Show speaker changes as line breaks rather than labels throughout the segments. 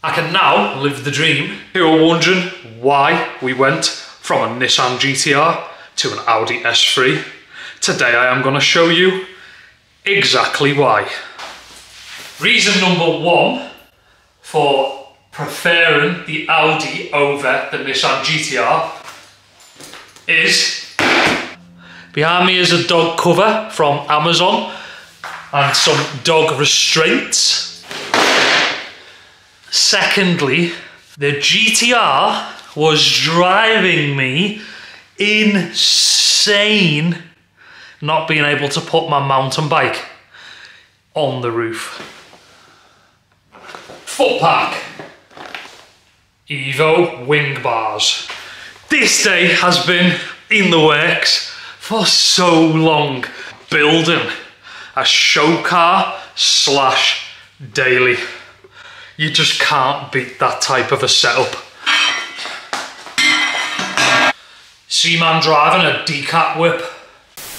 I can now live the dream. You were wondering why we went from a Nissan GTR to an Audi S3. Today I am going to show you exactly why. Reason number one for preferring the Audi over the Nissan GTR is behind me is a dog cover from Amazon and some dog restraints. Secondly, the GTR was driving me insane not being able to put my mountain bike on the roof. Foot pack. Evo wing bars. This day has been in the works for so long. Building a show car slash daily. You just can't beat that type of a setup. Seaman driving a decat whip.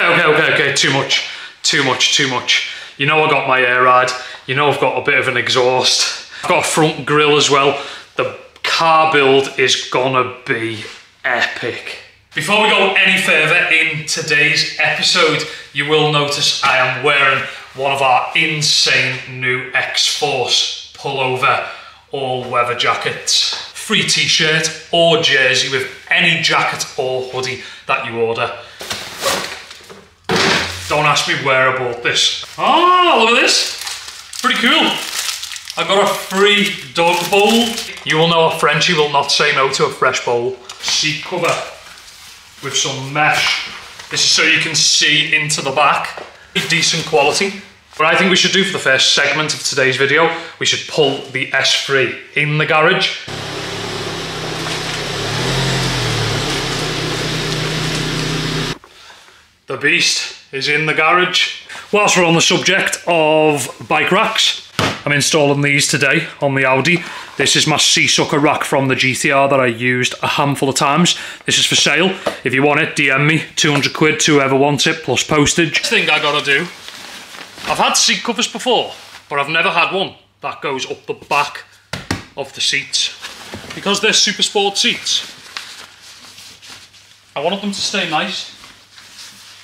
Okay, too much. You know I got my air ride. You know I've got a bit of an exhaust. I've got a front grille as well. The car build is gonna be epic. Before we go any further in today's episode, you will notice I am wearing one of our insane new X-Force pullover all-weather jackets. Free t-shirt or jersey with any jacket or hoodie that you order. Don't ask me where I bought this. Oh, look at this. Pretty cool. I got a free dog bowl. You will know a Frenchie will not say no to a fresh bowl. Seat cover with some mesh. This is so you can see into the back. Decent quality. What I think we should do for the first segment of today's video, we should pull the S3 in the garage. The beast is in the garage. Whilst we're on the subject of bike racks, I'm installing these today on the Audi. This is my Seasucker rack from the GTR that I used a handful of times. This is for sale. If you want it, DM me. 200 quid to whoever wants it, plus postage. Next thing I gotta do, I've had seat covers before, but I've never had one that goes up the back of the seats. Because they're super sport seats, I wanted them to stay nice.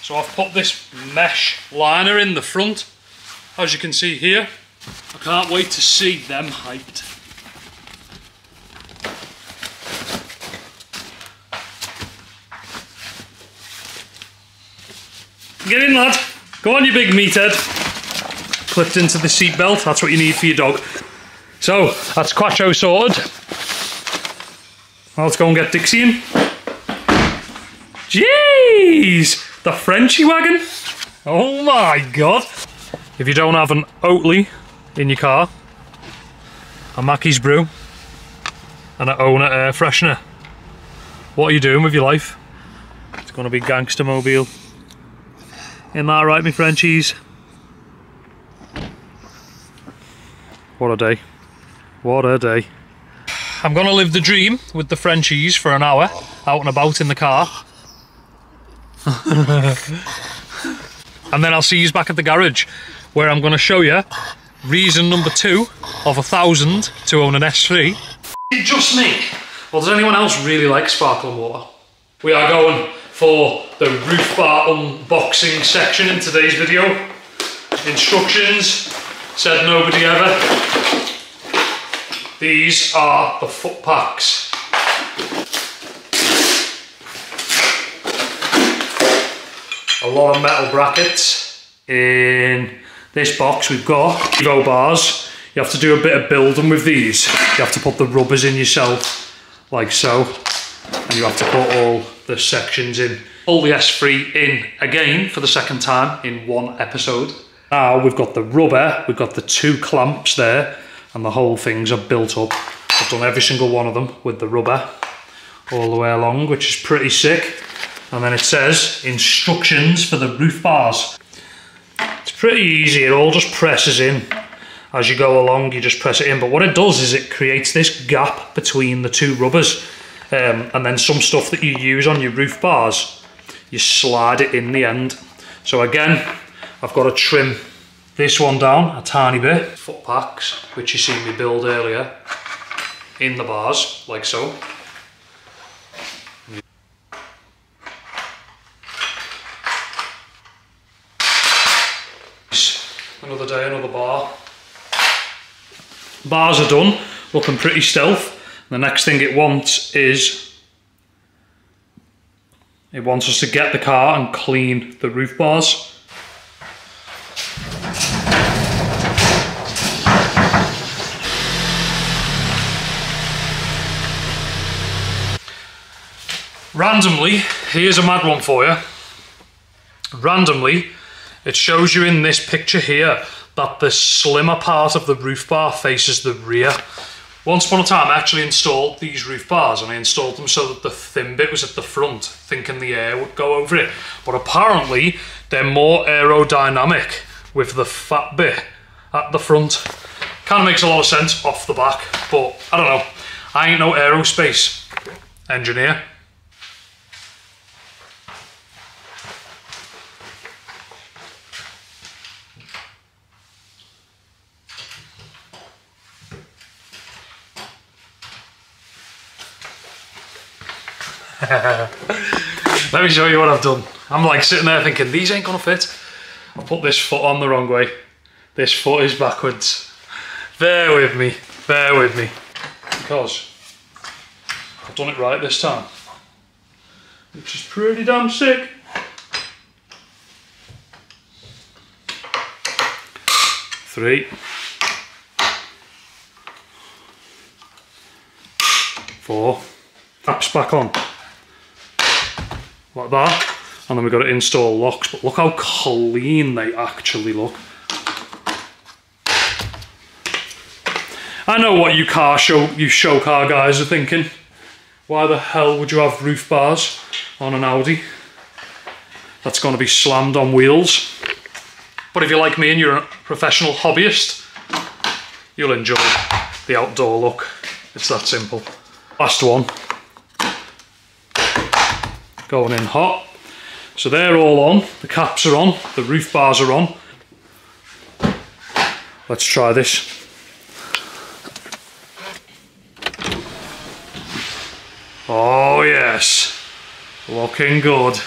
So I've put this mesh liner in the front, as you can see here. I can't wait to see them hyped. Get in, lad. Go on, you big meathead. Clipped into the seat belt, that's what you need for your dog. So, that's Quattro sorted. Well, let's go and get Dixie in. Jeez! The Frenchie wagon? Oh my god. If you don't have an Oatly in your car, a Mackey's brew, and an OWNA air freshener, what are you doing with your life? It's gonna be gangster mobile. Isn't that right, me Frenchies? What a day. What a day. I'm gonna live the dream with the Frenchies for an hour, out and about in the car. And then I'll see you back at the garage, where I'm gonna show you reason number 2 of 1,000 to own an S3. Is it just me? Or does anyone else really like sparkling water? We are going for the roof bar unboxing section in today's video. Instructions, said nobody ever. These are the foot packs. A lot of metal brackets. In this box we've got Evo bars. You have to do a bit of building with these. You have to put the rubbers in yourself, like so. And you have to put all the sections in. Pull the S3 in again for the second time in one episode. Now we've got the rubber, we've got the 2 clamps there, and the whole things are built up. I've done every single one of them with the rubber all the way along, which is pretty sick. And then it says instructions for the roof bars. It's pretty easy, it all just presses in. As you go along, you just press it in. But what it does is it creates this gap between the 2 rubbers. And then some stuff that you use on your roof bars, you slide it in the end. So again, I've got to trim this one down a tiny bit. Foot packs, which you seen me build earlier. in the bars, like so. Another day, another bar. Bars are done, looking pretty stealth. The next thing it wants is, it wants us to get the car and clean the roof bars. Randomly, here's a mad one for you. Randomly, it shows you in this picture here that the slimmer part of the roof bar faces the rear. Once upon a time I actually installed these roof bars, and I installed them so that the thin bit was at the front, thinking the air would go over it. But apparently they're more aerodynamic with the fat bit at the front. Kind of makes a lot of sense off the back, but I don't know. I ain't no aerospace engineer. Let me show you what I've done. I'm like sitting there thinking, these ain't gonna fit. I put this foot on the wrong way. This foot is backwards. Bear with me, bear with me. Because I've done it right this time, which is pretty damn sick. Three. 4. Taps back on. Like that, and then we've got to install locks, but look how clean they actually look. I know what you show car guys are thinking. Why the hell would you have roof bars on an Audi? That's going to be slammed on wheels. But if you're like me and you're a professional hobbyist, you'll enjoy the outdoor look. It's that simple. Last one. Going in hot. So they're all on, the caps are on, the roof bars are on. Let's try this. Oh yes, looking good.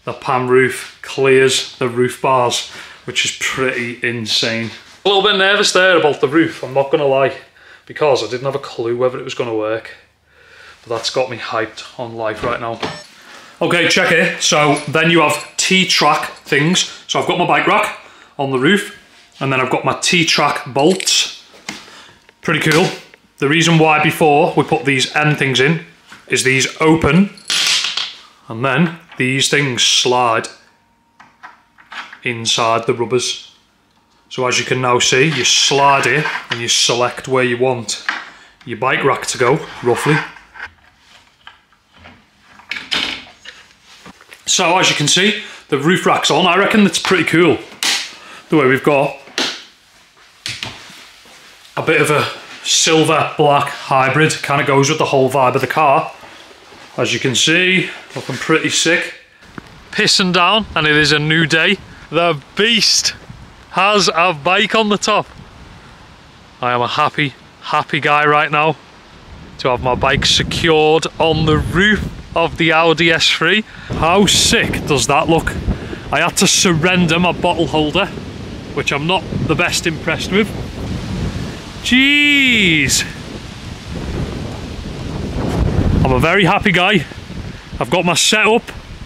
The pan roof clears the roof bars, which is pretty insane. A little bit nervous there about the roof, I'm not gonna lie, because I didn't have a clue whether it was gonna work. But that's got me hyped on life right now. Okay, check it. So then you have T-track things. So I've got my bike rack on the roof, and then I've got my T-track bolts. Pretty cool. The reason why before we put these end things in is these open, and then these things slide inside the rubbers. So as you can now see, you slide it and you select where you want your bike rack to go, roughly. So as you can see, the roof rack's on. I reckon that's pretty cool. The way we've got a bit of a silver black hybrid, kind of goes with the whole vibe of the car. As you can see, looking pretty sick. Pissing down, and it is a new day. The beast has a bike on the top. I am a happy guy right now to have my bike secured on the roof of the Audi S3. How sick does that look? I had to surrender my bottle holder, which I'm not the best impressed with. Jeez! I'm a very happy guy. I've got my setup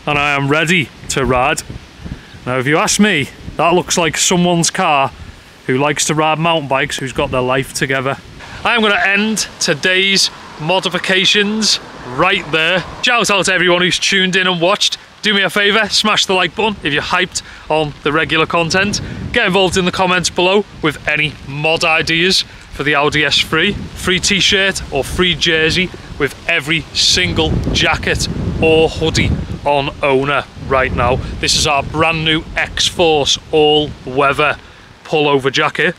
and I am ready to ride. Now if you ask me, that looks like someone's car who likes to ride mountain bikes, who's got their life together. I am going to end today's modifications right there. Shout out to everyone who's tuned in and watched. Do me a favour, smash the like button if you're hyped on the regular content. Get involved in the comments below with any mod ideas for the Audi S3. Free t-shirt or free jersey with every single jacket or hoodie on OWNA right now. This is our brand new X-Force all-weather pullover jacket.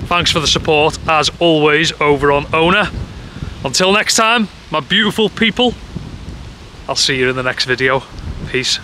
Thanks for the support as always over on OWNA. Until next time, my beautiful people, I'll see you in the next video. Peace.